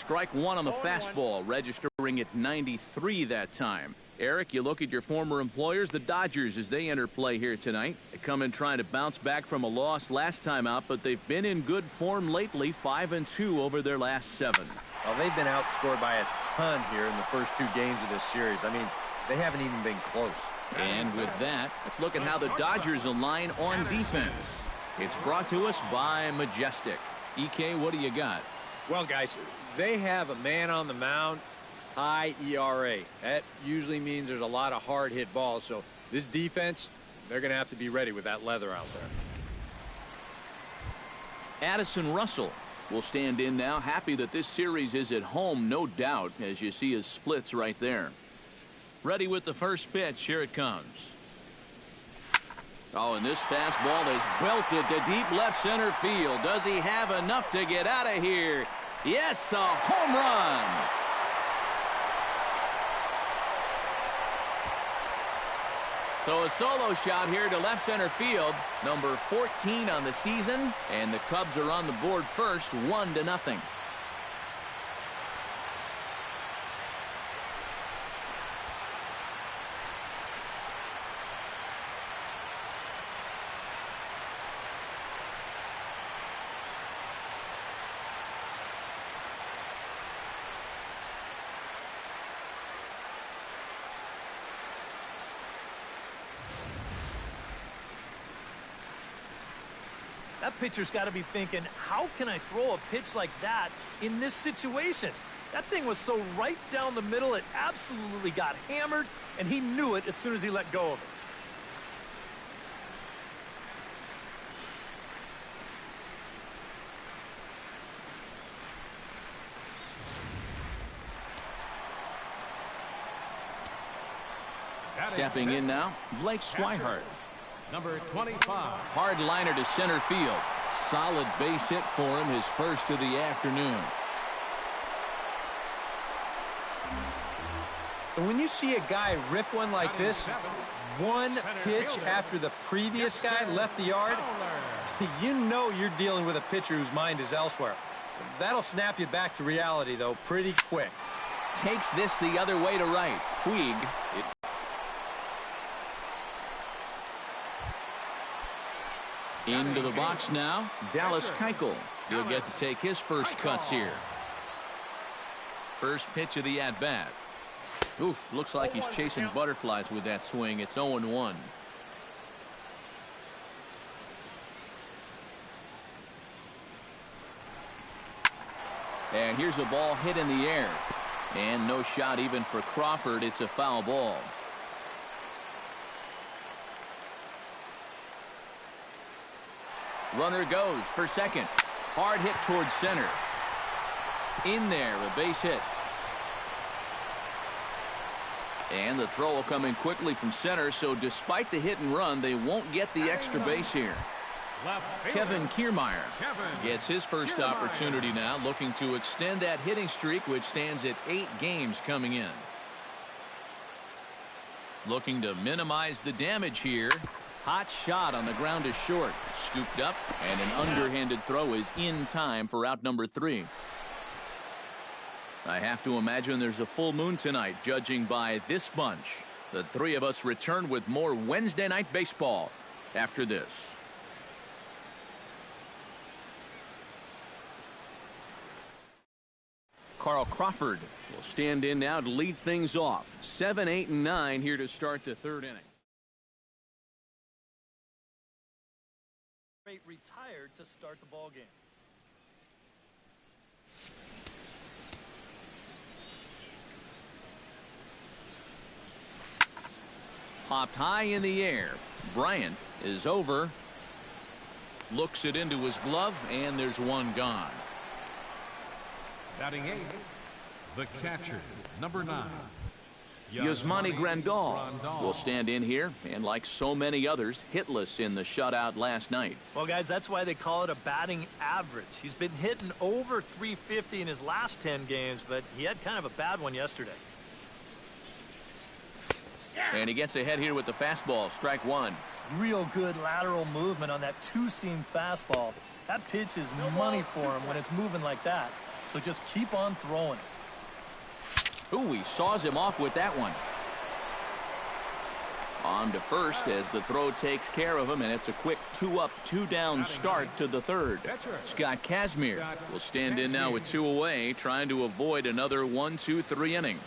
Strike one on the fastball, registering at 93 that time. Eric, you look at your former employers, the Dodgers, as they enter play here tonight. They come in trying to bounce back from a loss last time out, but they've been in good form lately, 5-2 over their last 7. Well, they've been outscored by a ton here in the first 2 games of this series. I mean, they haven't even been close. And with that, let's look at how the Dodgers align on defense. It's brought to us by Majestic. EK, what do you got? Well, guys, they have a man on the mound, high ERA. That usually means there's a lot of hard hit balls. So this defense, they're going to have to be ready with that leather out there. Addison Russell will stand in now. Happy that this series is at home, no doubt, as you see his splits right there. Ready with the first pitch. Here it comes. Oh, and this fastball is belted to deep left center field. Does he have enough to get out of here? Yes, a home run. So a solo shot here to left center field. Number 14 on the season. And the Cubs are on the board first, 1-0. That pitcher's got to be thinking, how can I throw a pitch like that in this situation? That thing was so right down the middle, it absolutely got hammered, and he knew it as soon as he let go of it. Stepping in now, Blake Swihart. Number 25. Hard liner to center field. Solid base hit for him, his first of the afternoon. And when you see a guy rip one like this, one pitch after the previous guy left the yard, you know you're dealing with a pitcher whose mind is elsewhere. That'll snap you back to reality, though, pretty quick. Takes this the other way to right. Puig. Into the box now, Dallas Keuchel. He'll get to take his first cuts here. First pitch of the at-bat. Oof, looks like he's chasing butterflies with that swing. It's 0-1. And here's a ball hit in the air. And no shot even for Crawford. It's a foul ball. Runner goes for second. Hard hit towards center. In there, a base hit. And the throw will come in quickly from center, so despite the hit and run, they won't get the extra base here. Kevin Kiermaier gets his first opportunity now, looking to extend that hitting streak, which stands at 8 games coming in. Looking to minimize the damage here. Hot shot on the ground is short. Scooped up, and an underhanded throw is in time for out number 3. I have to imagine there's a full moon tonight, judging by this bunch. The 3 of us return with more Wednesday Night Baseball after this. Carl Crawford will stand in now to lead things off. 7, 8, and 9 here to start the 3rd inning. Retired to start the ball game. Popped high in the air. Bryant is over. Looks it into his glove, and there's one gone. Batting 8, the catcher, number 9. Yasmani Grandal will stand in here, and like so many others, hitless in the shutout last night. Well, guys, that's why they call it a batting average. He's been hitting over 350 in his last 10 games, but he had kind of a bad one yesterday. And he gets ahead here with the fastball, strike 1. Real good lateral movement on that 2-seam fastball. That pitch is money for him when it's moving like that. So just keep on throwing it. Ooh, he saws him off with that one. On to first as the throw takes care of him, and it's a quick 2-up, 2-down start to the third. Scott Kazmir will stand in now with 2 away, trying to avoid another 1-2-3 inning.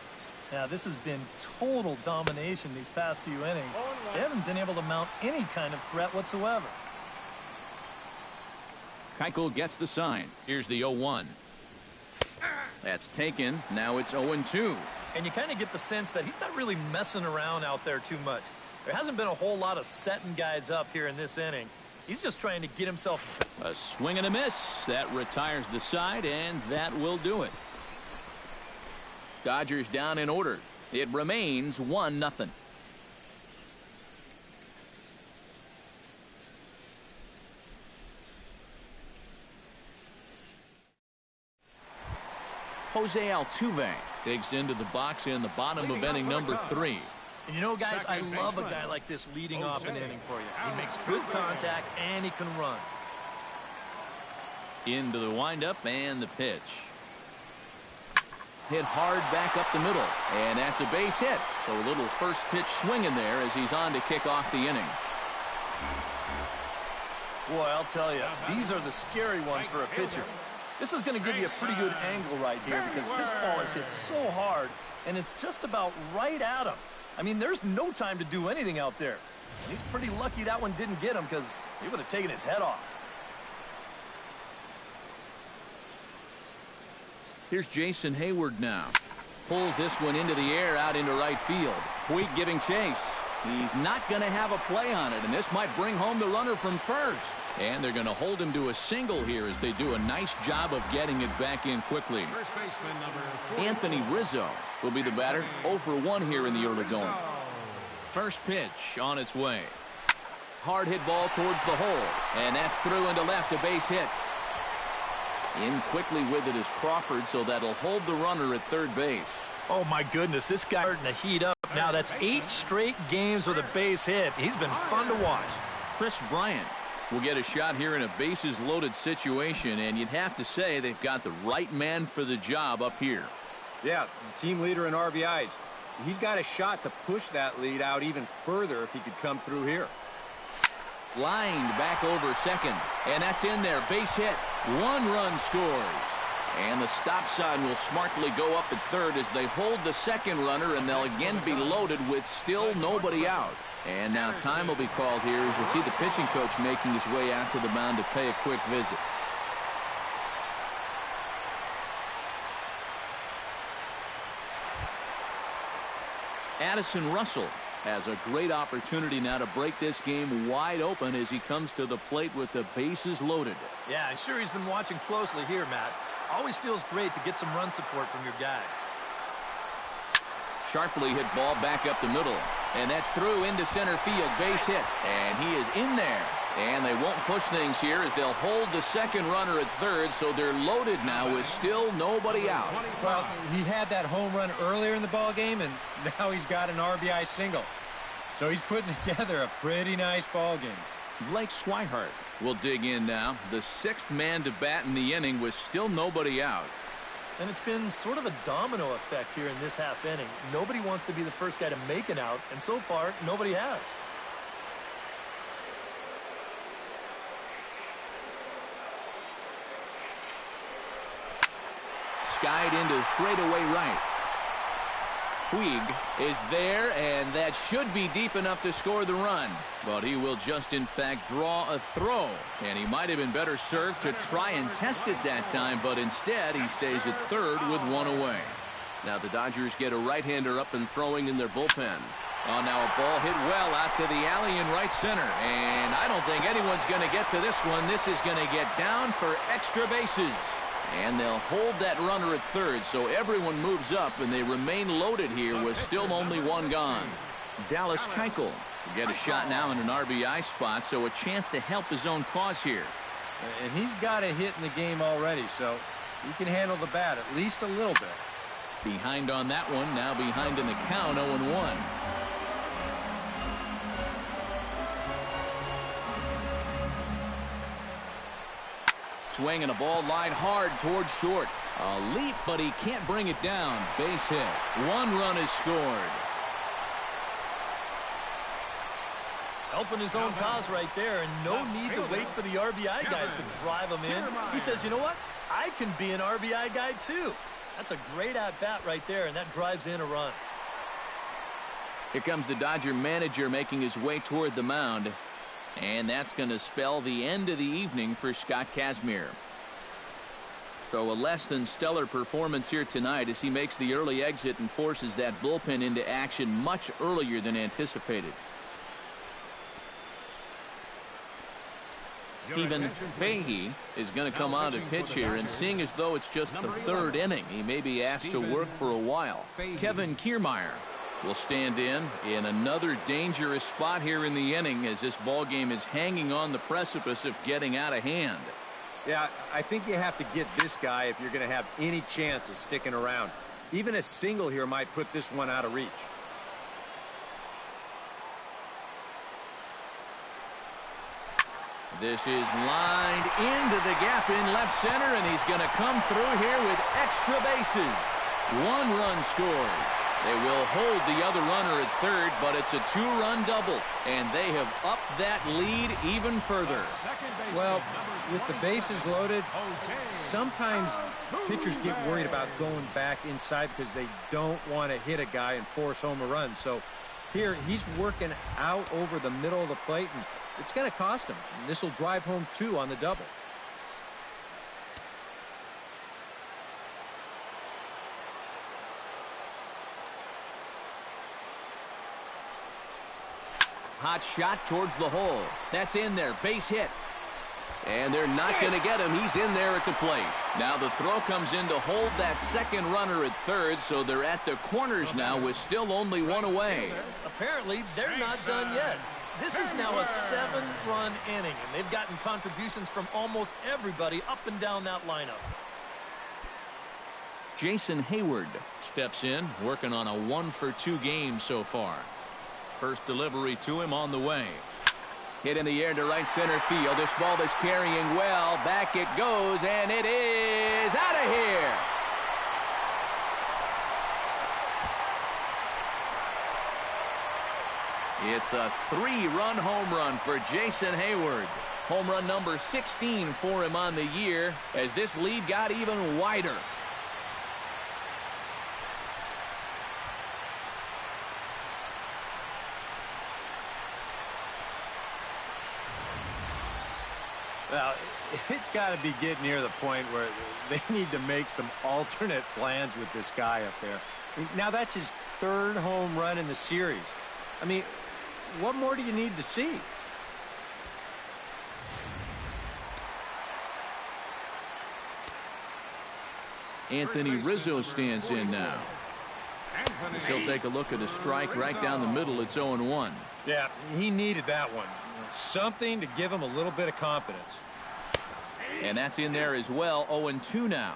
Now, this has been total domination these past few innings. They haven't been able to mount any kind of threat whatsoever. Keuchel gets the sign. Here's the 0-1. That's taken. Now it's 0-2. And you kind of get the sense that he's not really messing around out there too much. There hasn't been a whole lot of setting guys up here in this inning. He's just trying to get himself. A swing and a miss. That retires the side, and that will do it. Dodgers down in order. It remains 1-0. Jose Altuve digs into the box in the bottom of inning number 3. And you know, guys, I love a guy like this leading off an inning for you. He makes good contact, and he can run. Into the windup and the pitch. Hit hard back up the middle, and that's a base hit. So a little first pitch swing in there as he's on to kick off the inning. Boy, I'll tell you, these are the scary ones for a pitcher. This is going to give you a pretty good angle right here because this ball is hit so hard, and it's just about right at him. I mean, there's no time to do anything out there. And he's pretty lucky that one didn't get him because he would have taken his head off. Here's Jason Hayward now. Pulls this one into the air out into right field. Puig giving chase. He's not going to have a play on it, and this might bring home the runner from first. And they're going to hold him to a single here as they do a nice job of getting it back in quickly. First baseman number 4. Anthony Rizzo will be the batter. 0 for 1 here in the early going. First pitch on its way. Hard hit ball towards the hole, and that's through into left, a base hit. In quickly with it is Crawford, so that'll hold the runner at third base. Oh, my goodness, this guy starting to heat up. Now, that's 8 straight games with a base hit. He's been fun to watch. Chris Bryant will get a shot here in a bases-loaded situation, and you'd have to say they've got the right man for the job up here. Yeah, team leader in RBIs. He's got a shot to push that lead out even further if he could come through here. Lined back over second, and that's in there. Base hit. 1 run scores. And the stop sign will smartly go up at third as they hold the second runner, and they'll again be loaded with still nobody out. And now time will be called here as you see the pitching coach making his way out to the mound to pay a quick visit. Addison Russell has a great opportunity now to break this game wide open as he comes to the plate with the bases loaded. Yeah, I'm sure he's been watching closely here, Matt. Always feels great to get some run support from your guys. Sharply hit ball back up the middle, and that's through into center field, base hit, and he is in there. And they won't push things here as they'll hold the second runner at third, so they're loaded now with still nobody out. Well, he had that home run earlier in the ball game, and now he's got an RBI single. So he's putting together a pretty nice ball game. Blake Swihart will dig in now, the 6th man to bat in the inning with still nobody out. And it's been sort of a domino effect here in this half inning. Nobody wants to be the first guy to make an out, and so far, nobody has. Skied into straightaway right. Puig is there, and that should be deep enough to score the run. But he will just, in fact, draw a throw. And he might have been better served to try and test it that time, but instead he stays at third with 1 away. Now the Dodgers get a right-hander up and throwing in their bullpen. Oh, now a ball hit well out to the alley in right center. And I don't think anyone's going to get to this one. This is going to get down for extra bases. And they'll hold that runner at third, so everyone moves up, and they remain loaded here with still only 1 gone. Dallas Keuchel will get a shot now in an RBI spot, so a chance to help his own cause here. And he's got a hit in the game already, so he can handle the bat at least a little bit. Behind on that one, now behind in the count, 0-1. Swing and a ball lined hard towards short. A leap, but he can't bring it down. Base hit. 1 run is scored. Helping his own cause right there, and no need to wait for the RBI guys to drive him in. He says, you know what? I can be an RBI guy too. That's a great at-bat right there, and that drives in a run. Here comes the Dodger manager making his way toward the mound. And that's going to spell the end of the evening for Scott Kazmir. So a less than stellar performance here tonight as he makes the early exit and forces that bullpen into action much earlier than anticipated. Stephen Fahey is going to come on to pitch here, and seeing as though it's just the 3rd inning, he may be asked to work for a while. Kevin Kiermaier will stand in another dangerous spot here in the inning as this ball game is hanging on the precipice of getting out of hand. Yeah, I think you have to get this guy if you're going to have any chance of sticking around. Even a single here might put this one out of reach. This is lined into the gap in left center, and he's going to come through here with extra bases. 1 run scores. They will hold the other runner at third, but it's a 2-run double, and they have upped that lead even further. Well, with the bases loaded, sometimes pitchers get worried about going back inside because they don't want to hit a guy and force home a run. So here, he's working out over the middle of the plate, and it's going to cost him. And this will drive home 2 on the double. Hot shot towards the hole. That's in there. Base hit. And they're not going to get him. He's in there at the plate. Now the throw comes in to hold that second runner at third, so they're at the corners now with still only 1 away. Apparently, they're not done yet. This is now a 7-run inning, and they've gotten contributions from almost everybody up and down that lineup. Jason Hayward steps in, working on a 1-for-2 game so far. First delivery to him on the way. Hit in the air to right center field. This ball is carrying well. Back it goes, and it is out of here. It's a 3-run home run for Jason Hayward. Home run number 16 for him on the year as this lead got even wider. Well, it's got to be getting near the point where they need to make some alternate plans with this guy up there. Now, that's his 3rd home run in the series. I mean, what more do you need to see? Anthony Rizzo stands in now. He'll take a look at a strike right down the middle. It's 0-1. Yeah, he needed that one. Something to give him a little bit of confidence. And that's in there as well. 0-2 now.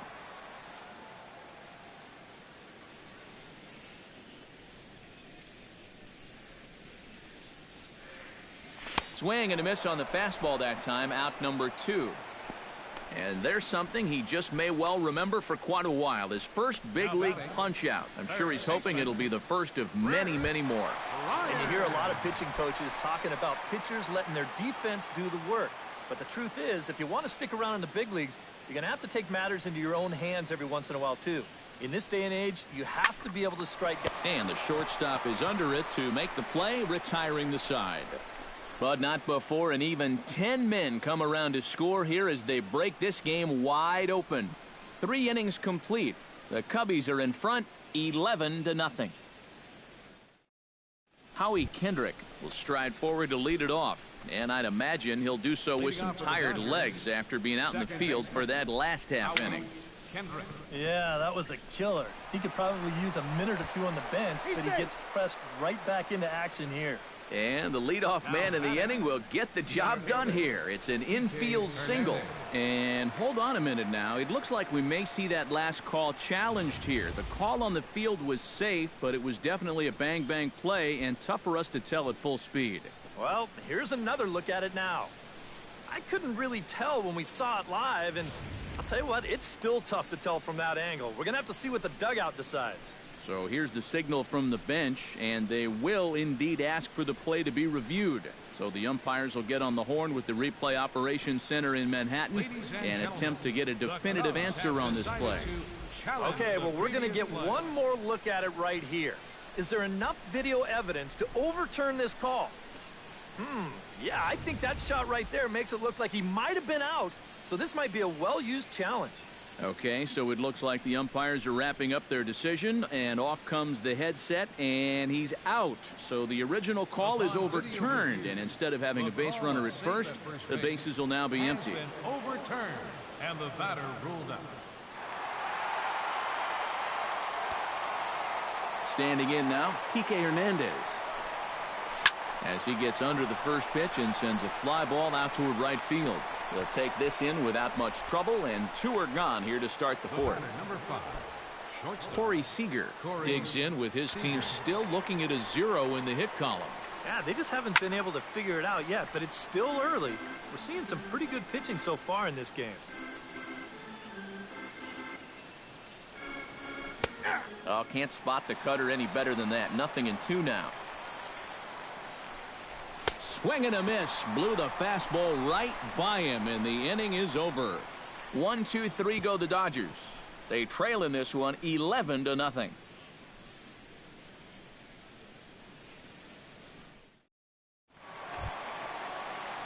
Swing and a miss on the fastball that time. Out number 2. And there's something he just may well remember for quite a while. His first big league punch out. I'm sure he's hoping it'll be the first of many, many more. And you hear a lot of pitching coaches talking about pitchers letting their defense do the work. But the truth is, if you want to stick around in the big leagues, you're going to have to take matters into your own hands every once in a while, too. In this day and age, you have to be able to strike. And the shortstop is under it to make the play, retiring the side. But not before an even 10 men come around to score here as they break this game wide open. 3 innings complete. The Cubbies are in front 11-0. Howie Kendrick will stride forward to lead it off. And I'd imagine he'll do so with some tired legs after being out in the field for that last half inning. Yeah, that was a killer. He could probably use a minute or 2 on the bench, but he gets pressed right back into action here. And the leadoff man in the inning will get the job done here. It's an infield single. And hold on a minute now. It looks like we may see that last call challenged here. The call on the field was safe, but it was definitely a bang-bang play and tough for us to tell at full speed. Well, here's another look at it now. I couldn't really tell when we saw it live, and I'll tell you what, it's still tough to tell from that angle. We're going to have to see what the dugout decides. So here's the signal from the bench, and they will indeed ask for the play to be reviewed. So the umpires will get on the horn with the replay operations center in Manhattan and attempt to get a definitive answer on this play. Okay, well, we're going to get one more look at it right here. Is there enough video evidence to overturn this call? Yeah, I think that shot right there makes it look like he might have been out. So this might be a well-used challenge. Okay, so it looks like the umpires are wrapping up their decision, and off comes the headset, and he's out. So the original call is overturned, and instead of having a base runner at first, the bases will now be empty. Overturned, and the batter ruled out. Standing in now, Kike Hernandez. As he gets under the first pitch and sends a fly ball out toward right field. They'll take this in without much trouble, and 2 are gone here to start the 4th. Corey Seager digs in with his team still looking at a 0 in the hit column. Yeah, they just haven't been able to figure it out yet, but it's still early. We're seeing some pretty good pitching so far in this game. Oh, can't spot the cutter any better than that. 0-2 now. Swing and a miss. Blew the fastball right by him, and the inning is over. 1-2-3 go the Dodgers. They trail in this one 11-0.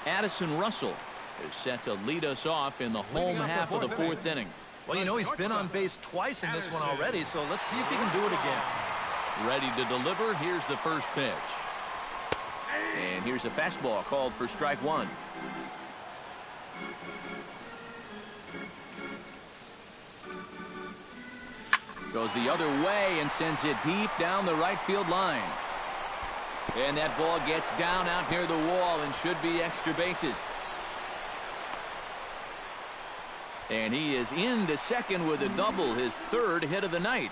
Addison Russell is set to lead us off in the home half of the 4th inning. Well, you know, he's been on base twice in this one already, so let's see if he can do it again. Ready to deliver. Here's the first pitch. And here's a fastball called for strike 1. Goes the other way and sends it deep down the right field line. And that ball gets down out near the wall and should be extra bases. And he is into second with a double, his 3rd hit of the night.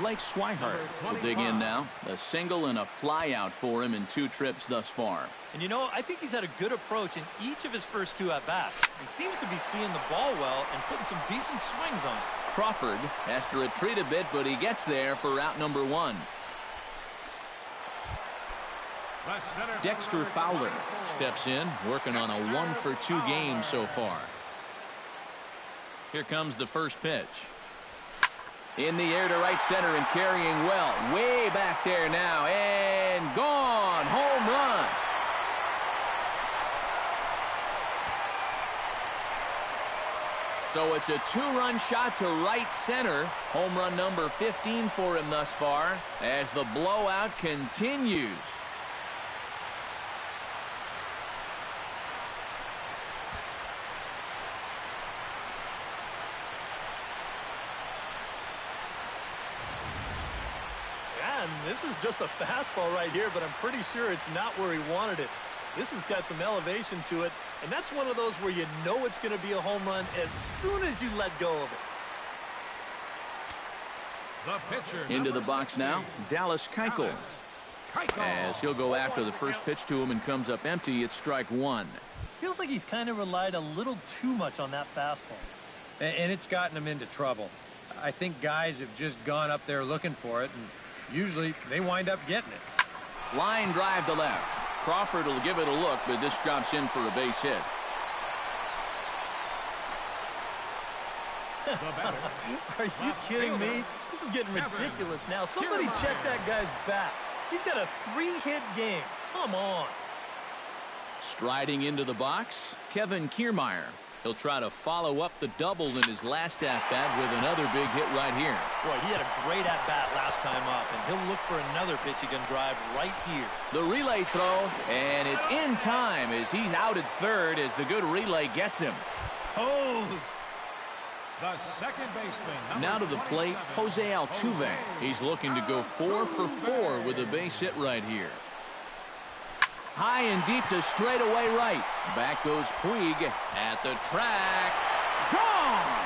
Blake Swihart will dig in now. A single and a fly out for him in 2 trips thus far. And you know, I think he's had a good approach in each of his first 2 at-bats. He seems to be seeing the ball well and putting some decent swings on it. Crawford has to retreat a bit, but he gets there for out number 1. Dexter Fowler steps in, working on a 1-for-2 game so far. Here comes the first pitch. In the air to right center and carrying well. Way back there now. And gone. Home run. So it's a 2-run shot to right center. Home run number 15 for him thus far as the blowout continues. This is just a fastball right here, but I'm pretty sure it's not where he wanted it. This has got some elevation to it, and that's one of those where you know it's going to be a home run as soon as you let go of it. Into the box now, Dallas Keuchel. As he'll go after the first pitch to him and comes up empty, it's strike 1. Feels like he's kind of relied a little too much on that fastball. And it's gotten him into trouble. I think guys have just gone up there looking for it, and usually they wind up getting it. Line drive to left. Crawford will give it a look, but this drops in for a base hit. Are you kidding me? This is getting ridiculous now. Somebody check that guy's bat. He's got a 3-hit game. Come on. Striding into the box, Kevin Kiermaier. He'll try to follow up the double in his last at-bat with another big hit right here. Boy, he had a great at-bat last time up, and he'll look for another pitch he can drive right here. The relay throw, and it's in time as he's out at third as the good relay gets him. Posed. The second baseman. Now to the plate, Jose Altuve. He's looking to go 4 for 4 with a base hit right here. High and deep to straightaway right. Back goes Puig at the track. Gone!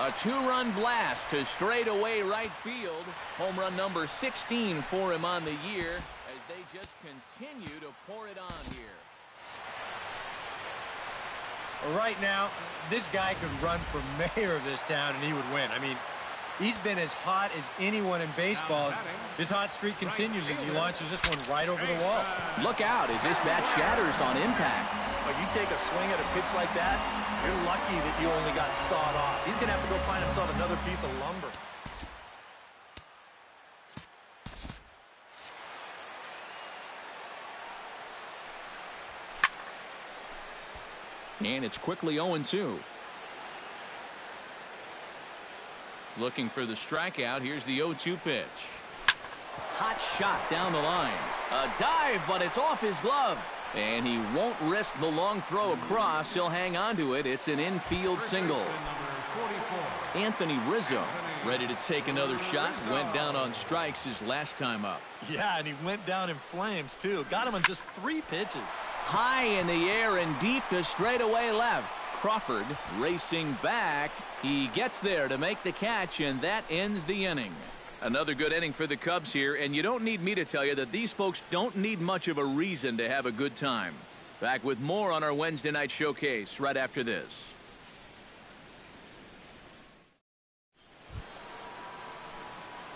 A 2-run blast to straightaway right field. Home run number 16 for him on the year. as they just continue to pour it on here. Right now, this guy could run for mayor of this town and he would win. I mean, he's been as hot as anyone in baseball. His hot streak continues as he launches this one right over the wall. Look out as this bat shatters on impact. When you take a swing at a pitch like that, you're lucky that you only got sawed off. He's going to have to go find himself another piece of lumber. And it's quickly 0-2. Looking for the strikeout. Here's the 0-2 pitch. Hot shot down the line. A dive, but it's off his glove. And he won't risk the long throw across. He'll hang on to it. It's an infield single. Anthony Rizzo ready to take another shot. Went down on strikes his last time up. Yeah, and he went down in flames, too. Got him on just 3 pitches. High in the air and deep to straightaway left. Crawford racing back. He gets there to make the catch, and that ends the inning. Another good inning for the Cubs here, and you don't need me to tell you that these folks don't need much of a reason to have a good time. Back with more on our Wednesday night showcase right after this.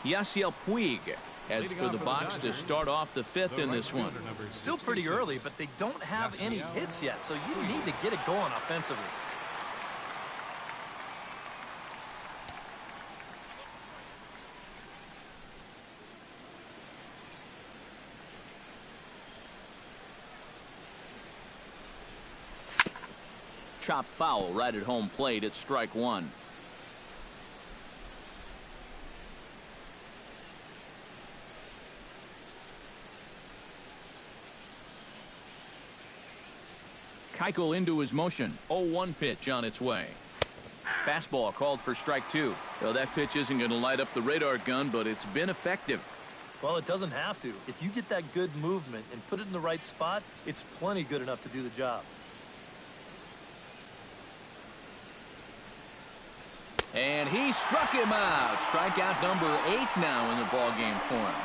Yasiel Puig heads for the box to start off the 5th in this one. Still pretty early, but they don't have any hits yet, so you need to get it going offensively. Chop foul right at home plate. It's strike 1. Keuchel into his motion. 0-1 pitch on its way. Fastball called for strike 2. Well, that pitch isn't going to light up the radar gun, but it's been effective. Well, it doesn't have to. If you get that good movement and put it in the right spot, it's plenty good enough to do the job. And he struck him out. Strikeout number 8 now in the ballgame for him.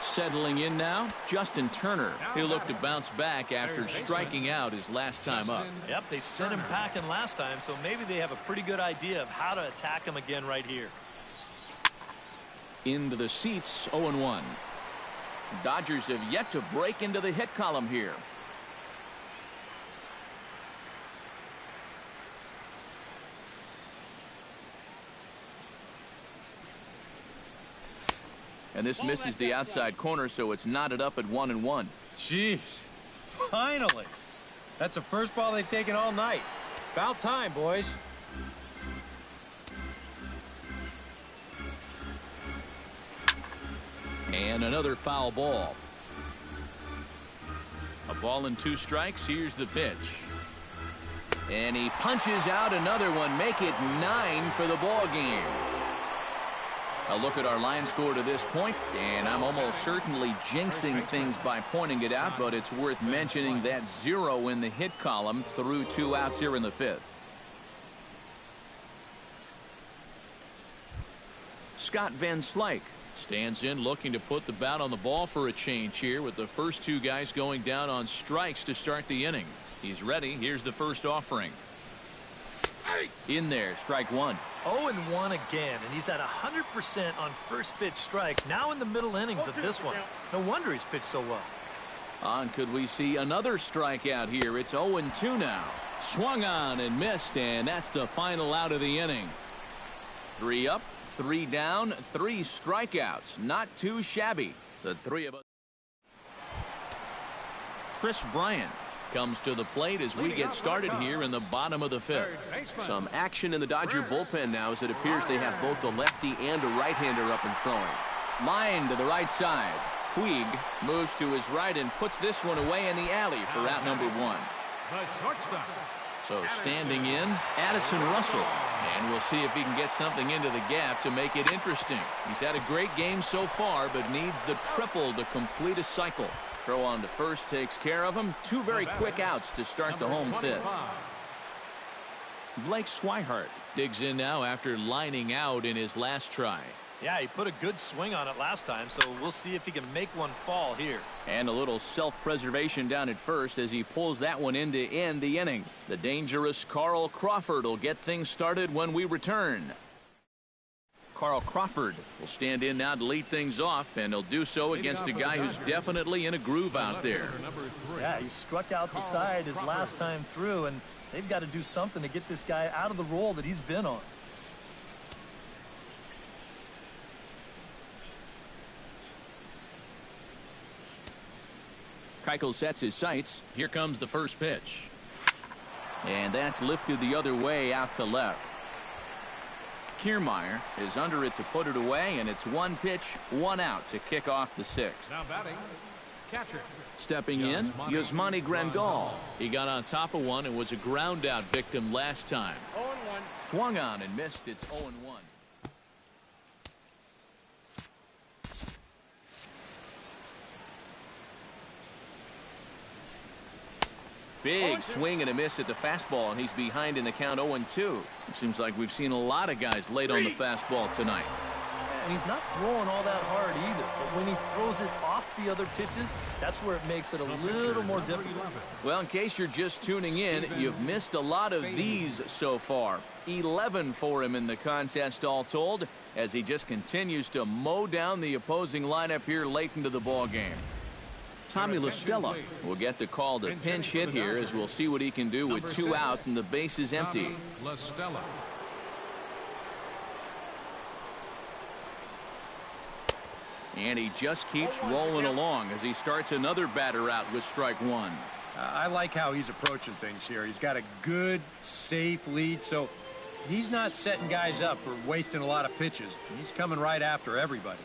Settling in now, Justin Turner. He'll look to bounce back after striking out his last time up. Yep, they sent him packing last time, so maybe they have a pretty good idea of how to attack him again right here. Into the seats, 0-1. Dodgers have yet to break into the hit column here. And this misses the outside corner, so it's knotted up at 1-1. Jeez, finally. That's the first ball they've taken all night. About time, boys. And another foul ball. A ball and 2 strikes. Here's the pitch. And he punches out another one. Make it 9 for the ball game. A look at our line score to this point, and I'm almost certainly jinxing things by pointing it out, but it's worth mentioning that 0 in the hit column through 2 outs here in the 5th. Scott Van Slyke stands in looking to put the bat on the ball for a change here with the first 2 guys going down on strikes to start the inning. He's ready. Here's the first offering. In there, strike 1. 0-1 again, and he's at 100% on first pitch strikes now in the middle innings of this one. No wonder he's pitched so well. On could we see another strikeout here? It's 0-2 now. Swung on and missed, and that's the final out of the inning. 3 up, 3 down, 3 strikeouts. Not too shabby. The 3 of us. Chris Bryant comes to the plate as we get started here in the bottom of the 5th. Some action in the Dodger bullpen now as it appears they have both a lefty and a right-hander up and throwing. Line to the right side. Puig moves to his right and puts this one away in the alley for out number 1. So standing in, Addison Russell. And we'll see if he can get something into the gap to make it interesting. He's had a great game so far, but needs the triple to complete a cycle. Throw on to first takes care of him. 2 very quick outs to start the home 5th. Blake Swihart digs in now after lining out in his last try. Yeah, he put a good swing on it last time, so we'll see if he can make one fall here. And a little self-preservation down at first as he pulls that one in to end the inning. The dangerous Carl Crawford will get things started when we return. Carl Crawford will stand in now to lead things off, and he'll do so against a guy who's definitely in a groove out there. Yeah, he struck out the side his last time through, and they've got to do something to get this guy out of the role that he's been on. Keuchel sets his sights. Here comes the first pitch. And that's lifted the other way out to left. Kiermaier is under it to put it away, and it's one pitch, one out to kick off the sixth. Now batting, catcher. Stepping in, Yasmani Grandal. He got on top of one and was a ground out victim last time. 0-1. Swung on and missed. It's 0-1. Big swing and a miss at the fastball, and he's behind in the count 0-2. It seems like we've seen a lot of guys late on the fastball tonight. And he's not throwing all that hard either, but when he throws it off the other pitches, that's where it makes it a little more difficult. Well, in case you're just tuning in, you've missed a lot of these so far. 11 for him in the contest all told, as he just continues to mow down the opposing lineup here late into the ball game. Tommy La Stella will get the call to pinch hit here, as we'll see what he can do with 2 out and the base is empty. La Stella. And he just keeps rolling along as he starts another batter out with strike one. I like how he's approaching things here. He's got a good, safe lead, so he's not setting guys up or wasting a lot of pitches. He's coming right after everybody.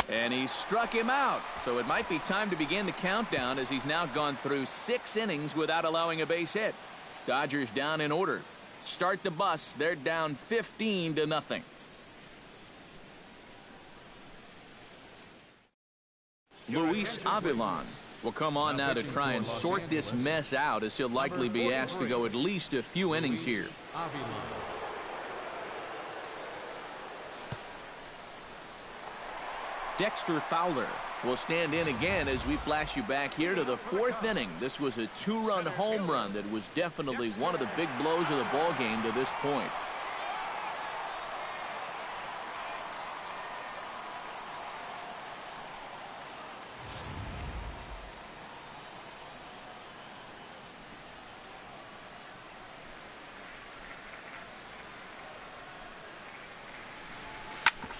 And he struck him out, so it might be time to begin the countdown, as he's now gone through 6 innings without allowing a base hit. Dodgers down in order. Start the bus. They're down 15-0. Luis Avilan will come on now to try and sort this mess out, as he'll likely be asked to go at least a few innings here. Dexter Fowler will stand in again as we flash you back here to the 4th inning. This was a 2-run home run that was definitely one of the big blows of the ball game to this point.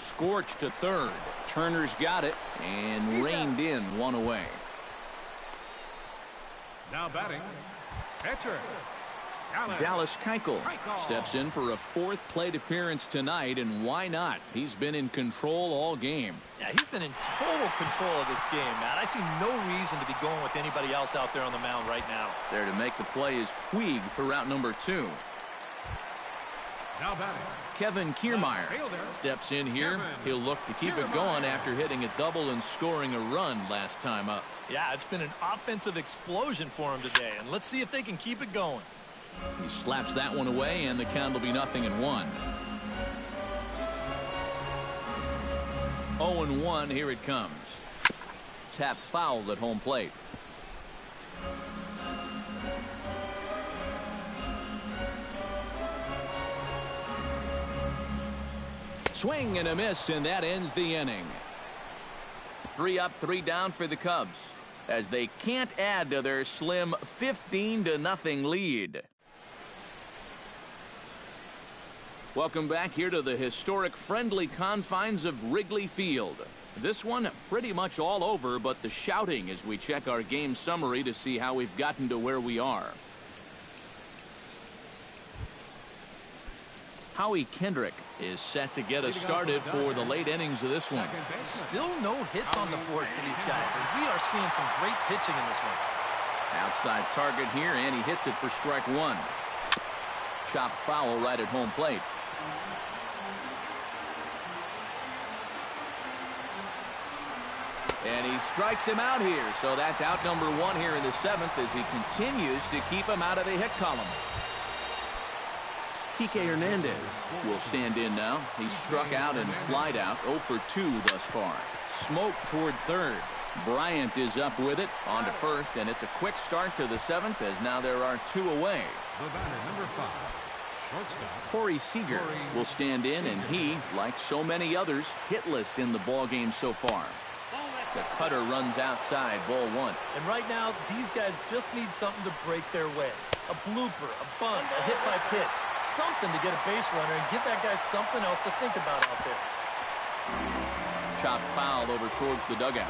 Scorched to third. Turner's got it and reined in one away. Now batting, pitcher. Dallas Keuchel steps in for a 4th plate appearance tonight, and why not? He's been in control all game. Yeah, he's been in total control of this game, Matt. I see no reason to be going with anybody else out there on the mound right now. There to make the play is Puig for route number 2. Now batting, Kevin Kiermaier steps in here. He'll look to keep it going after hitting a double and scoring a run last time up. Yeah, it's been an offensive explosion for him today, and let's see if they can keep it going. He slaps that one away, and the count will be 0-1. 0-1, here it comes. Tap foul at home plate. Swing and a miss, and that ends the inning. 3 up, 3 down for the Cubs, as they can't add to their slim 15-0 lead. Welcome back here to the historic friendly confines of Wrigley Field. This one pretty much all over but the shouting as we check our game summary to see how we've gotten to where we are. Howie Kendrick is set to get us started for the late innings of this one. Still no hits on the board for these guys, and we are seeing some great pitching in this one. Outside target here, and he hits it for strike one. Chop foul right at home plate. And he strikes him out here, so that's out number 1 here in the 7th as he continues to keep him out of the hit column. Kike Hernandez will stand in now. He's struck out and flied out, 0 for 2 thus far. Smoke toward third. Bryant is up with it on to first, and it's a quick start to the 7th as now there are 2 away. The batter, number 5, shortstop Corey Seager will stand in, and he, like so many others, hitless in the ballgame so far. The cutter runs outside, ball 1. And right now, these guys just need something to break their way. A blooper, a bunt, a hit by pitch. Something to get a base runner and give that guy something else to think about out there. Chopped foul over towards the dugout.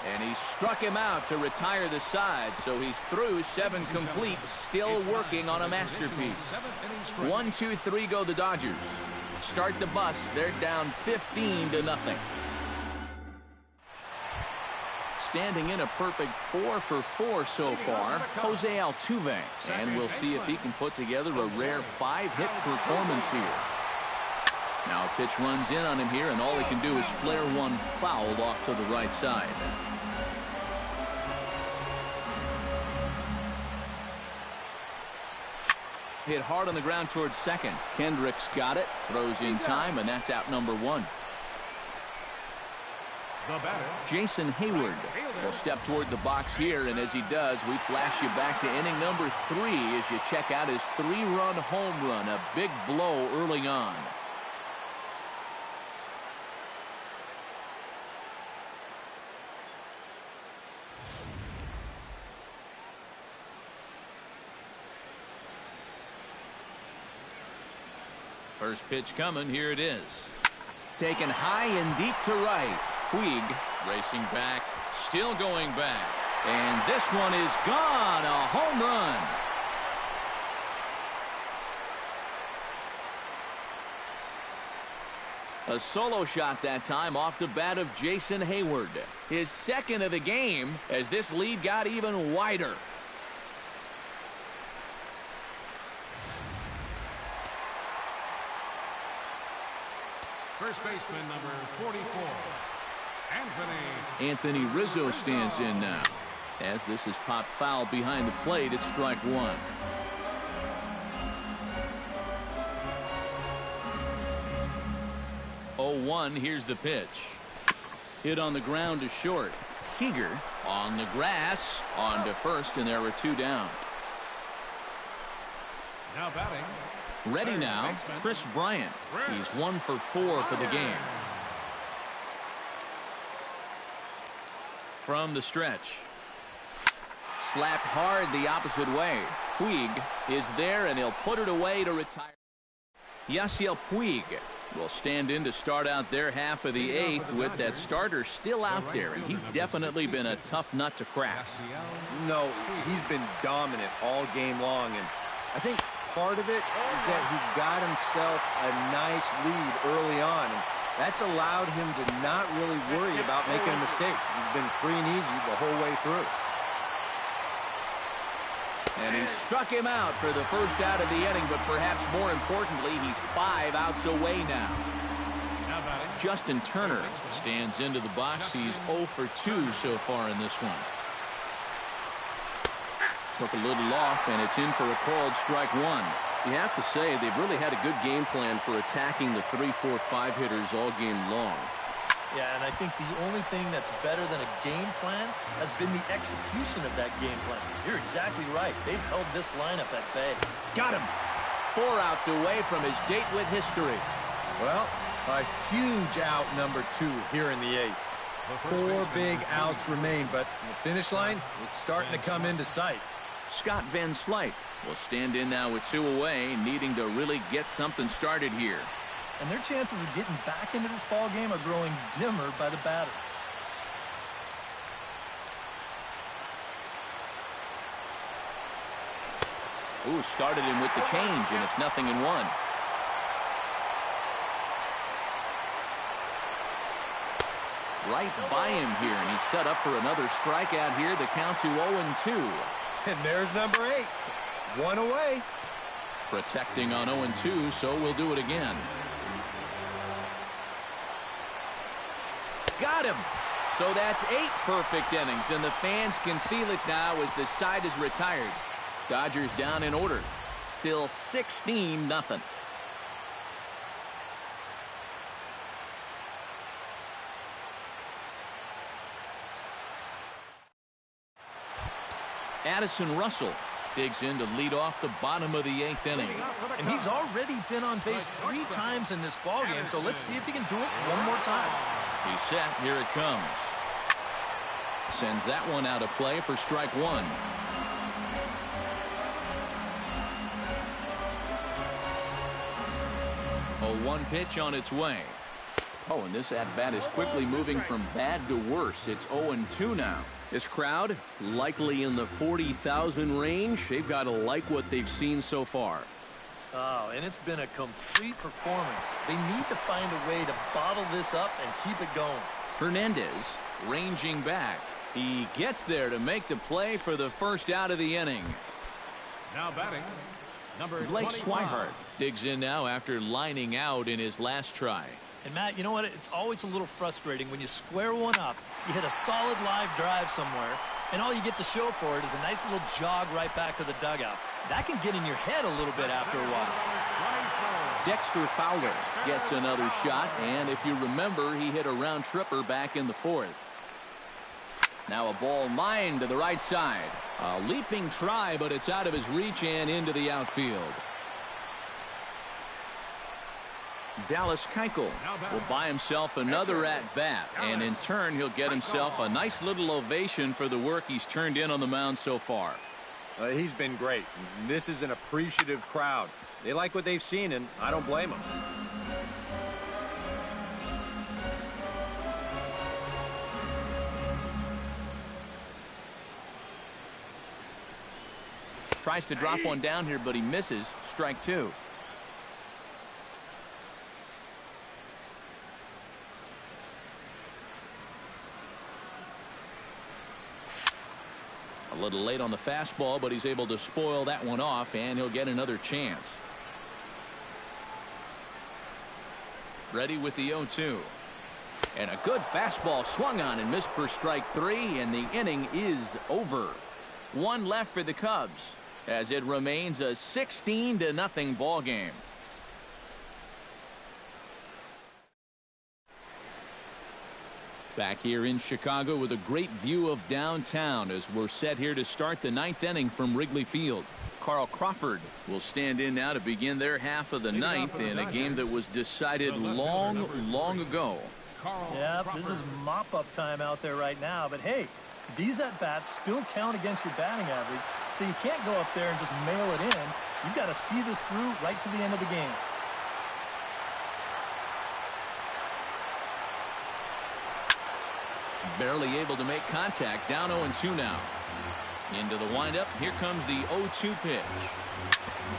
And he struck him out to retire the side, so he's through 7 complete, still working on a masterpiece. 1, 2, 3 go the Dodgers. Start the bus. They're down 15-0. Standing in a perfect 4 for 4 so far, Jose Altuve. And we'll see if he can put together a rare 5-hit performance here. Now a pitch runs in on him here, and all he can do is flare one fouled off to the right side. Hit hard on the ground towards second. Kendricks got it, throws in time, and that's out number 1. The batter, Jason Hayward will step toward the box here, and as he does, we flash you back to inning number 3 as you check out his 3-run home run, a big blow early on. First pitch coming. Here it is. Taken high and deep to right. Puig racing back, still going back. And this one is gone. A home run. A solo shot that time off the bat of Jason Hayward. His 2nd of the game as this lead got even wider. first baseman, number 44, Anthony Rizzo stands in now. As this is popped foul behind the plate, it's strike 1. Oh, 1, here's the pitch. Hit on the ground to short. Seager on the grass, on to first, and there were 2 down. Now batting. Ready now, Chris Bryant. He's 1 for 4 for the game. From the stretch. Slapped hard the opposite way. Puig is there, and he'll put it away to retire. Yasiel Puig will stand in to start out their half of the 8th with that starter still out there, and he's definitely been a tough nut to crack. No, he's been dominant all game long, and I think part of it is that he got himself a nice lead early on, and that's allowed him to not really worry about making a mistake. He's been free and easy the whole way through. And he struck him out for the first out of the inning, but perhaps more importantly, he's 5 outs away now. Justin Turner stands into the box. He's 0 for 2 so far in this one. Took a little off, and it's in for a called strike 1. You have to say they've really had a good game plan for attacking the 3, 4, 5 hitters all game long. Yeah, and I think the only thing that's better than a game plan has been the execution of that game plan. You're exactly right. They've held this lineup at bay. Got him. 4 outs away from his date with history. Well, a huge out number 2 here in the 8th. 4 big outs remain, but the finish line, it's starting to come into sight. Scott Van Slyke will stand in now with 2 away, needing to really get something started here. And their chances of getting back into this ball game are growing dimmer by the batter. Ooh, started him with the change, and it's 0-1. Right by him here, and he's set up for another strikeout here. The count to 0-2. And there's number 8. 1 away. Protecting on 0-2, so we'll do it again. Got him. So that's 8 perfect innings, and the fans can feel it now as the side is retired. Dodgers down in order. Still 16-0. Addison Russell digs in to lead off the bottom of the 8th inning. And he's already been on base 3 times in this ballgame, so let's see if he can do it one more time. He's set. Here it comes. Sends that one out of play for strike 1. A 1 pitch on its way. Oh, and this at-bat is quickly moving from bad to worse. It's 0-2 now. This crowd, likely in the 40,000 range. They've got to like what they've seen so far. Oh, and it's been a complete performance. They need to find a way to bottle this up and keep it going. Hernandez ranging back. He gets there to make the play for the first out of the inning. Now batting, number Blake 25. Swihart digs in now after lining out in his last try. And Matt, you know what? It's always a little frustrating when you square one up, you hit a solid live drive somewhere, and all you get to show for it is a nice little jog right back to the dugout. That can get in your head a little bit after a while. Dexter Fowler gets another shot, and if you remember, he hit a round tripper back in the 4th. Now a ball lined to the right side. A leaping try, but it's out of his reach and into the outfield. Dallas Keuchel will buy himself another at-bat, and in turn he'll get himself a nice little ovation for the work he's turned in on the mound so far. He's been great. This is an appreciative crowd. They like what they've seen, and I don't blame them. Tries to drop one down here, but he misses. Strike 2. A little late on the fastball, but he's able to spoil that one off, and he'll get another chance. Ready with the 0-2. And a good fastball swung on and missed for strike 3, and the inning is over. 1 left for the Cubs as it remains a 16-0 ball game. Back here in Chicago with a great view of downtown as we're set here to start the 9th inning from Wrigley Field. Carl Crawford will stand in now to begin their half of the 9th in a game that was decided long ago. Yeah, this is mop-up time out there right now, but hey, these at-bats still count against your batting average, so you can't go up there and just mail it in. You've got to see this through right to the end of the game. Barely able to make contact. Down 0-2 now. Into the windup. Here comes the 0-2 pitch.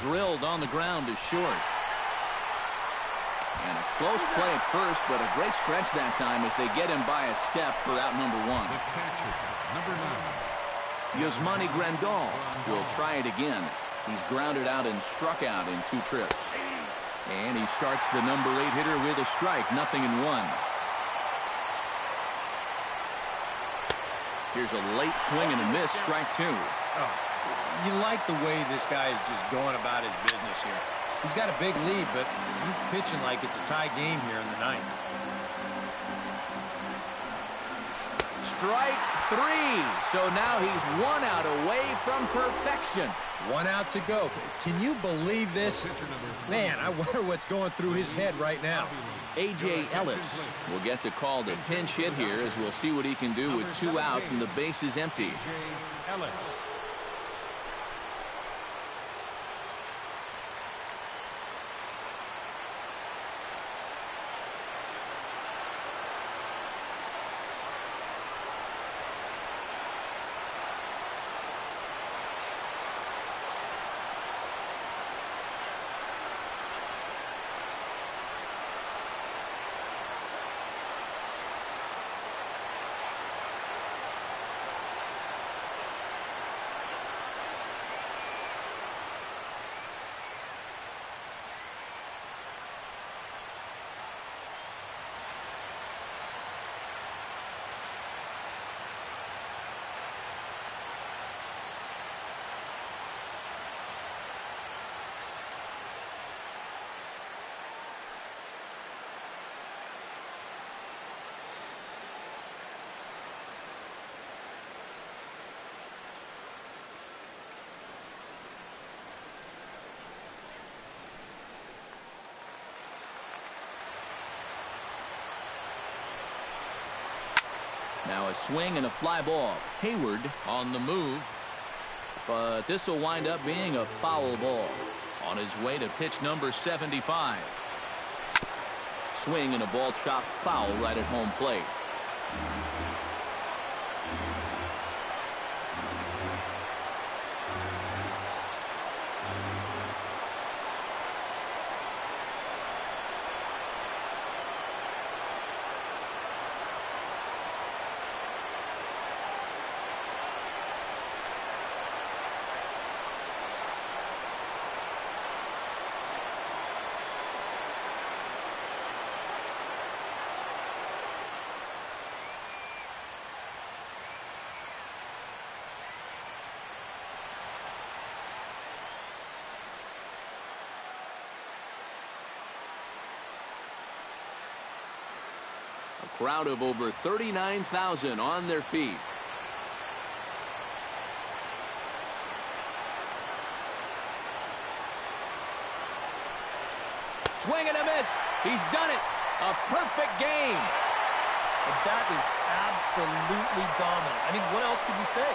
Drilled on the ground to short. And a close play at first, but a great stretch that time as they get him by a step for out number 1. The catcher, number 9. Yasmani Grandal will try it again. He's grounded out and struck out in 2 trips. And he starts the number 8 hitter with a strike. 0-1. Here's a late swing and a miss. Strike 2. Oh, you like the way this guy is just going about his business here. He's got a big lead, but he's pitching like it's a tie game here in the 9th. Strike 3. So now he's 1 out away from perfection. 1 out to go. Can you believe this? Man, I wonder what's going through his head right now. A.J. Ellis will get the call to pinch hit here as we'll see what he can do with 2 out and the base is empty. A.J. Ellis. A swing and a fly ball. Hayward on the move. But this will wind up being a foul ball. On his way to pitch number 75. Swing and a ball chopped foul right at home plate. Crowd of over 39,000 on their feet. Swing and a miss. He's done it. A perfect game. And that is absolutely dominant. I mean, what else could you say?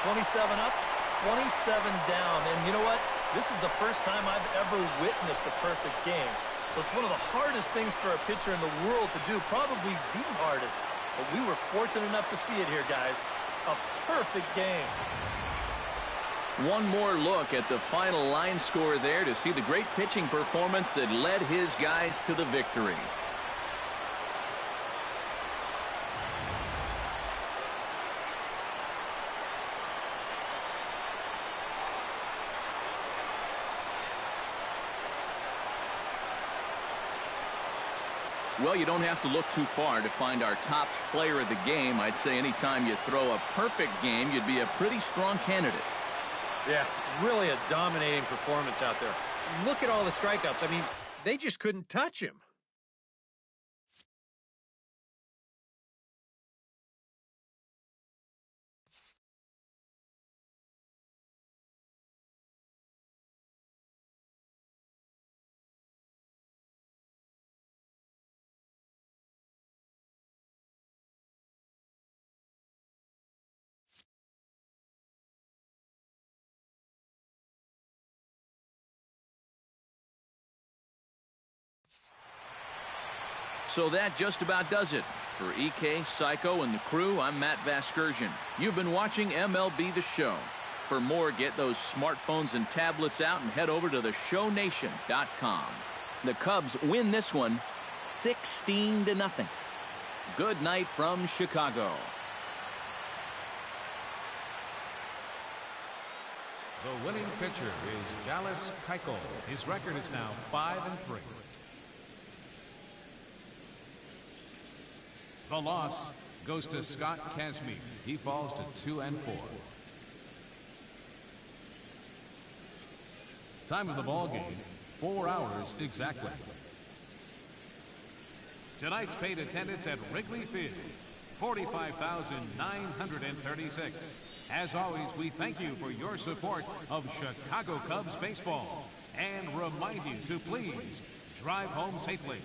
27 up, 27 down. And you know what? This is the first time I've ever witnessed a perfect game. So it's one of the hardest things for a pitcher in the world to do, probably the hardest. But we were fortunate enough to see it here, guys. A perfect game. One more look at the final line score there to see the great pitching performance that led his guys to the victory. Well, you don't have to look too far to find our top player of the game. I'd say anytime you throw a perfect game, you'd be a pretty strong candidate. Yeah, really a dominating performance out there. Look at all the strikeouts. I mean, they just couldn't touch him. So that just about does it. For EK, Psycho, and the crew, I'm Matt Vasgersian. You've been watching MLB The Show. For more, get those smartphones and tablets out and head over to theshownation.com. The Cubs win this one 16-0. Good night from Chicago. The winning pitcher is Dallas Keuchel. His record is now 5-3. The loss goes to Scott Kazmir. He falls to 2-4. Time of the ball game, 4 hours exactly. Tonight's paid attendance at Wrigley Field, 45,936. As always, we thank you for your support of Chicago Cubs baseball and remind you to please drive home safely.